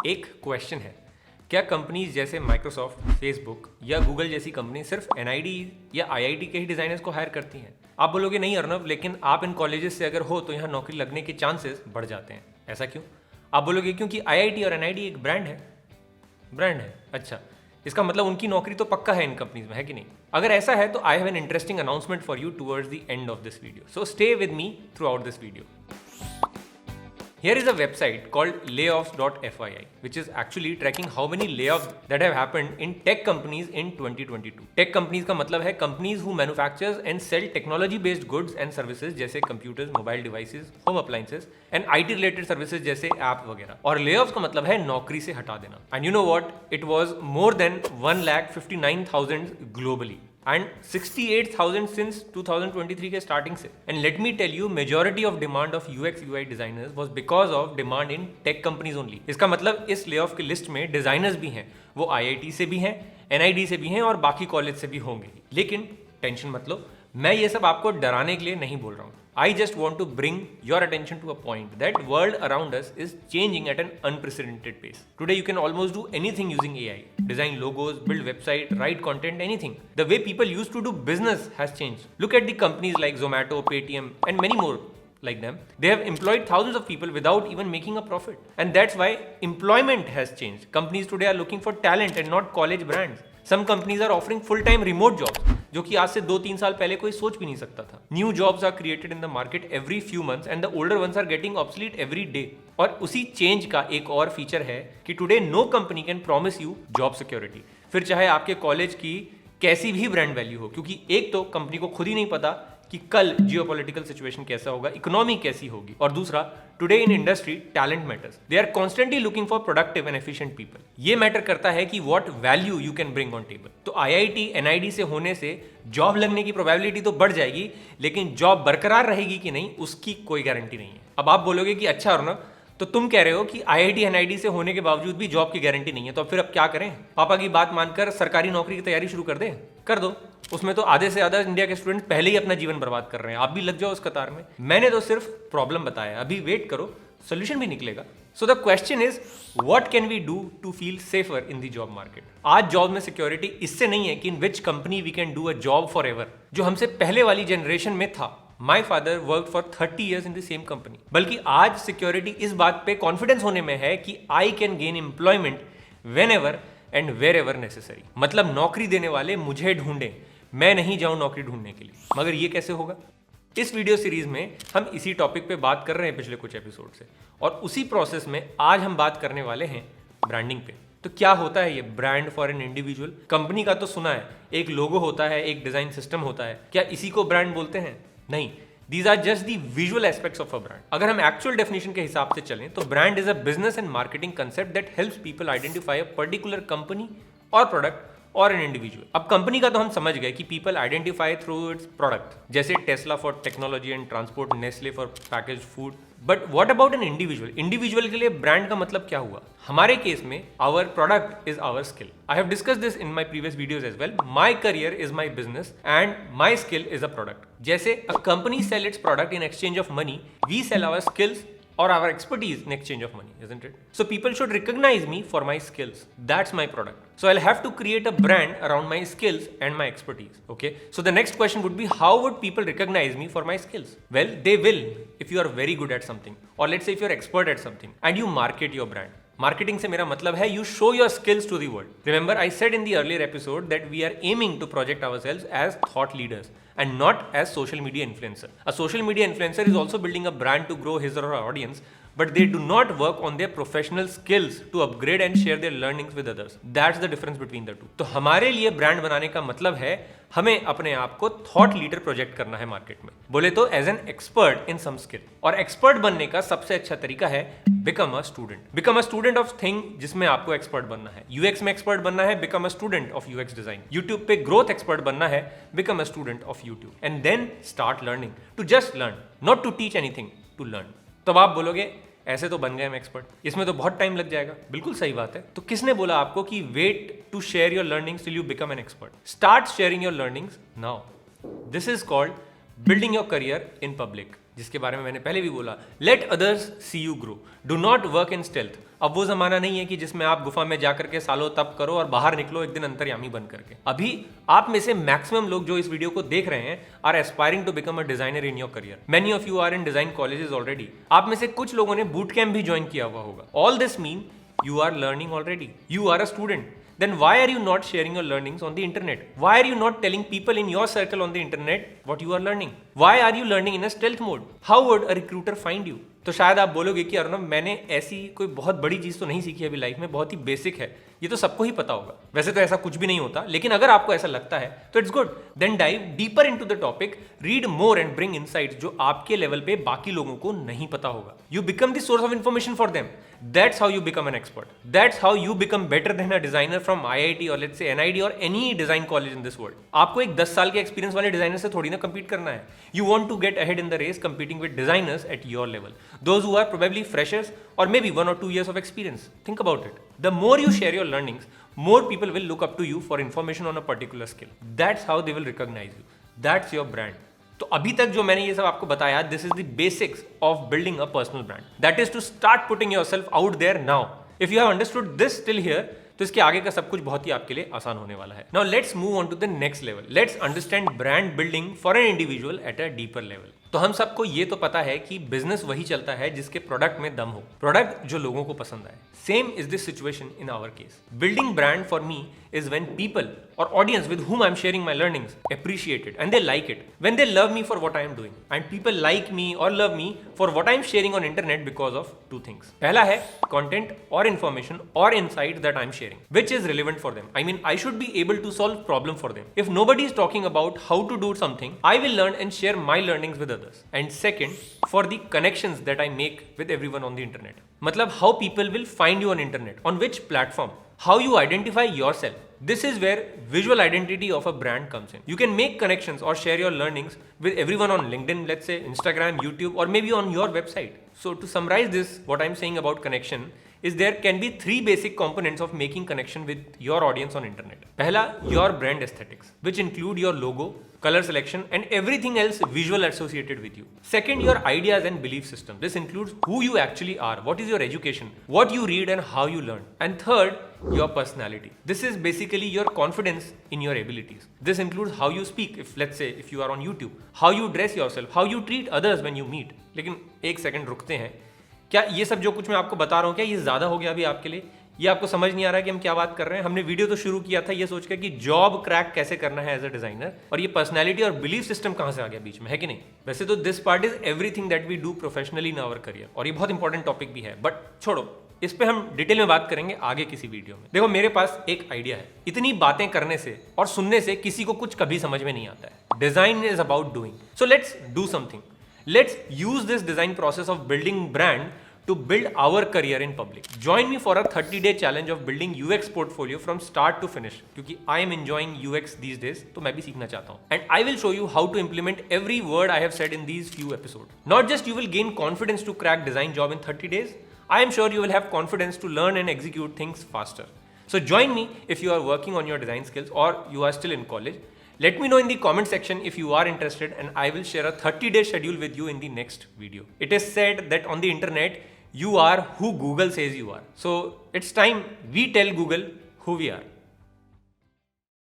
एक क्वेश्चन है, क्या कंपनीज जैसे माइक्रोसॉफ्ट, फेसबुक या गूगल जैसी कंपनी सिर्फ एनआईडी या आईआईटी के ही डिजाइनर्स को हायर करती हैं? आप बोलोगे नहीं अर्नव, लेकिन आप इन कॉलेजेस से अगर हो तो यहाँ नौकरी लगने के चांसेस बढ़ जाते हैं। ऐसा क्यों? आप बोलोगे क्योंकि आईआईटी और एनआईडी एक ब्रांड है। अच्छा, इसका मतलब उनकी नौकरी तो पक्का है इन कंपनीज में, है कि नहीं? अगर ऐसा है तो I have an interesting announcement for you towards the end of this video, so stay with me through out this video. Here is a website called layoffs.fyi, which is actually tracking how many layoffs that have happened in tech companies in 2022. Tech companies का मतलब है companies who manufactures and sell technology-based goods and services जैसे computers, mobile devices, home appliances and IT-related services जैसे app वगैरह. और layoffs का मतलब है नौकरी से हटा देना. And you know what? It was more than 1,59,000 globally. And 68,000 since 2023 के स्टार्टिंग से. And let me tell you, majority of demand of UX UI designers was because of demand in tech companies only. इसका मतलब इस lay off की list में designers भी हैं, वो आईआईटी से भी हैं, एनआईडी से भी हैं और बाकी कॉलेज से भी होंगे. लेकिन टेंशन मत लो, मैं ये सब आपको डराने के लिए नहीं बोल रहा हूँ. I just want to bring your attention to a point that world around us is changing at an unprecedented pace. Today you can almost do anything using AI. Design logos, build website, write content, anything. The way people used to do business has changed. Look at the companies like Zomato, Paytm and many more like them. They have employed thousands of people without even making a profit. And that's why employment has changed. Companies today are looking for talent and not college brands. Some companies are offering full-time remote jobs, जो कि आज से 2-3 साल पहले कोई सोच भी नहीं सकता था. New jobs are created in the market every few months and the older ones are getting obsolete every day. और उसी चेंज का एक और फीचर है कि today no company can promise you job security, फिर चाहे आपके कॉलेज की कैसी भी ब्रांड वैल्यू हो, क्योंकि एक तो कंपनी को खुद ही नहीं पता कि कल जियोपॉलिटिकल सिचुएशन कैसा होगा, इकोनॉमी कैसी होगी, और दूसरा today in industry talent matters. They are constantly looking for productive and efficient people. ये मैटर करता है कि what value you can bring on table. तो आईआईटी एनआईडी से होने से जॉब लगने की प्रोबेबिलिटी तो बढ़ जाएगी, लेकिन जॉब बरकरार रहेगी कि नहीं उसकी कोई गारंटी नहीं है. अब आप बोलोगे कि अच्छा अर्नव, तो तुम कह रहे हो कि आईआईटी एनआईडी से होने के बावजूद भी जॉब की गारंटी नहीं है, तो अब फिर अब क्या करें? पापा की बात मानकर सरकारी नौकरी की तैयारी शुरू कर दें? कर दो. उसमें तो आधे से ज्यादा इंडिया के स्टूडेंट पहले ही अपना जीवन बर्बाद कर रहे हैं, आप भी लग जाओ उस कतार में. मैंने तो सिर्फ प्रॉब्लम बताया, अभी वेट करो, सोल्यूशन भी निकलेगा. So the question is, what can we do to feel safer in the job market? आज जॉब में सिक्योरिटी इससे नहीं है कि in which company we can do a job forever एवर, जो हमसे पहले वाली जनरेशन में था. My father worked for 30 years in the same company. बल्कि आज सिक्योरिटी इस बात पे कॉन्फिडेंस होने में है कि I can gain employment whenever and wherever necessary. मतलब नौकरी देने वाले मुझे ढूंढें, मैं नहीं जाऊं नौकरी ढूंढने के लिए. मगर ये कैसे होगा? इस वीडियो सीरीज में हम इसी टॉपिक पे बात कर रहे हैं पिछले कुछ एपिसोड से, और उसी प्रोसेस में आज हम बात करने वाले हैं ब्रांडिंग पे. तो क्या होता है ये brand for an individual? Company का तो सुना है, एक लोगो होता है, एक डिजाइन सिस्टम होता है. क्या इसी को ब्रांड बोलते हैं? नहीं. These are just the visual aspects of a brand. अगर हम एक्चुअल डेफिनेशन के हिसाब से चलें तो brand is a business and marketing concept that helps people identify a particular company और प्रोडक्ट और एन इंडिविजुअल. अब कंपनी का तो हम समझ गए कि people identify through its product, जैसे Tesla for technology and transport, Nestle for package food. But what about an individual? Individual के लिए ब्रांड का मतलब क्या हुआ? हमारे केस में our product is our skill. I have discussed this in my previous videos as well. My career is my business and my skill is a product. जैसे a company sell its product in exchange of money, we sell our skills or our expertise in exchange of money, isn't it? So people should recognize me for my skills. That's my product. So I'll have to create a brand around my skills and my expertise. Okay. So the next question would be, how would people recognize me for my skills? Well, they will if you are very good at something, or let's say if you're expert at something and you market your brand. Marketing से मेरा मतलब है you show your skills to the world. Remember, I said in the earlier episode that we are aiming to project ourselves as thought leaders and not as social media influencer. A social media influencer is also building a brand to grow his or her audience, but they do not work on their professional skills to upgrade and share their learnings with others. That's the difference between the two. तो हमारे लिए brand बनाने का मतलब है हमें अपने आप को थॉट लीडर प्रोजेक्ट करना है मार्केट में. बोले तो as an expert in some skill. और एक्सपर्ट बनने का सबसे अच्छा तरीका है become a student. Become a student of thing जिसमें आपको एक्सपर्ट बनना है. यूएक्स में एक्सपर्ट बनना है, become a student of UX design. YouTube पे ग्रोथ एक्सपर्ट बनना है, become a student of YouTube. And then start learning, to just learn, not to teach anything, to learn. तो आप बोलोगे ऐसे तो बन गए हम एक्सपर्ट, इसमें तो बहुत टाइम लग जाएगा. बिल्कुल सही बात है. तो किसने बोला आपको कि wait to share your learnings till you become an expert? Start sharing your learnings now. This is called building your career in public. जिसके बारे में मैंने पहले भी बोला, let others see you grow, do not work in stealth. अब वो जमाना नहीं है कि जिसमें आप गुफा में जाकर के सालों तप करो और बाहर निकलो एक दिन अंतर्यामी बन करके। अभी आप में से मैक्सिमम लोग जो इस वीडियो को देख रहे हैं are aspiring to become a designer in your career. Many of you are in design colleges already. आप में से कुछ लोगों ने बूट कैंप भी ज्वाइन किया हुआ होगा। All this mean you are learning already. You are a student. Then why are you not sharing your learnings on the internet? Why are you not telling people in your circle on the internet what you are learning? Why are you learning in a stealth mode? How would a recruiter find you? तो शायद आप बोलोगे कि अरुणव मैंने ऐसी कोई बहुत बड़ी चीज तो नहीं सीखी अभी लाइफ में, बहुत ही बेसिक है, ये तो सबको ही पता होगा। वैसे तो ऐसा कुछ भी नहीं होता, लेकिन अगर आपको ऐसा लगता है तो it's good. Then dive deeper into the topic, read more and bring insights जो आपके लेवल पे बाकी लोगों को नहीं पता होगा। You become the source of information for them. That's how you become an expert. That's how you become better than a designer from IIT or let's say NID or any design college in this world. आपको एक 10 साल के experience वाले designer से थोड़ी ना compete करना है। You want to get ahead in the race competing with designers at your level. Those who are probably freshers or maybe 1 or 2 years of experience. Think about it. The more you share your learnings, more people will look up to you for information on a particular skill. That's how they will recognize you. That's your brand. तो अभी तक जो मैंने ये सब आपको बताया, this is the basics of building a personal brand. That is to start putting yourself out there now. If you have understood this till here, तो इसके आगे का सब कुछ बहुत ही आपके लिए आसान होने वाला है। Now let's move on to the next level. Let's understand brand building for an individual at a deeper level. तो हम सबको ये तो पता है कि बिजनेस वही चलता है जिसके प्रोडक्ट में दम हो, प्रोडक्ट जो लोगों को पसंद आए। Same is this situation in our case. Building brand for me is when people or audience with whom I'm sharing my learnings appreciate it and they like it, when they love me for what I am doing, and people like me or love me for what I'm sharing on internet because of two things. पहला है content or information or insight that I'm sharing which is relevant for them. I mean, I should be able to solve problem for them. If nobody is talking about how to do something, I will learn and share my learnings with others. And second, for the connections that I make with everyone on the internet. मतलब how people will find you on internet, on which platform, how you identify yourself. This is where visual identity of a brand comes in. You can make connections or share your learnings with everyone on LinkedIn, let's say Instagram, YouTube, or maybe on your website. So to summarize this, what I'm saying about connection is there can be 3 basic components of making connection with your audience on internet. Pehla, your brand aesthetics, which include your logo, color selection, and everything else visual associated with you. Second, your ideas and belief system. This includes who you actually are, what is your education, what you read and how you learn. And third, your personality. This is basically your confidence in your abilities. This includes how you speak, if let's say if you are on YouTube, how you dress yourself, how you treat others when you meet. लेकिन एक second रुकते हैं। क्या ये सब जो कुछ मैं आपको बता रहा हूँ, क्या ये ज्यादा हो गया अभी आपके लिए? ये आपको समझ नहीं आ रहा है कि हम क्या बात कर रहे हैं? हमने वीडियो तो शुरू किया था ये सोचकर कि जॉब क्रैक कैसे करना है एज अ डिजाइनर, और ये पर्सनैलिटी और बिलीफ सिस्टम कहाँ से आ गया बीच में, है कि नहीं? वैसे तो this part is everything that we do professionally in our career, और ये बहुत इंपॉर्टेंट टॉपिक भी है, बट छोड़ो, इस पे हम डिटेल में बात करेंगे आगे किसी वीडियो में। देखो, मेरे पास एक आइडिया है। इतनी बातें करने से और सुनने से किसी को कुछ कभी समझ में नहीं आता है। Design is about doing, so let's do something. Let's use this design process of building brand to build our career in public. Join me for a 30-day challenge of building UX portfolio from start to finish. क्योंकि I am enjoying UX these days, तो मैं भी सीखना चाहता हूँ. And I will show you how to implement every word I have said in these few episodes. Not just you will gain confidence to crack design job in 30 days. I am sure you will have confidence to learn and execute things faster. So join me if you are working on your design skills or you are still in college. Let me know in the comment section if you are interested, and I will share a 30-day schedule with you in the next video. It is said that on the internet, you are who Google says you are. So it's time we tell Google who we are.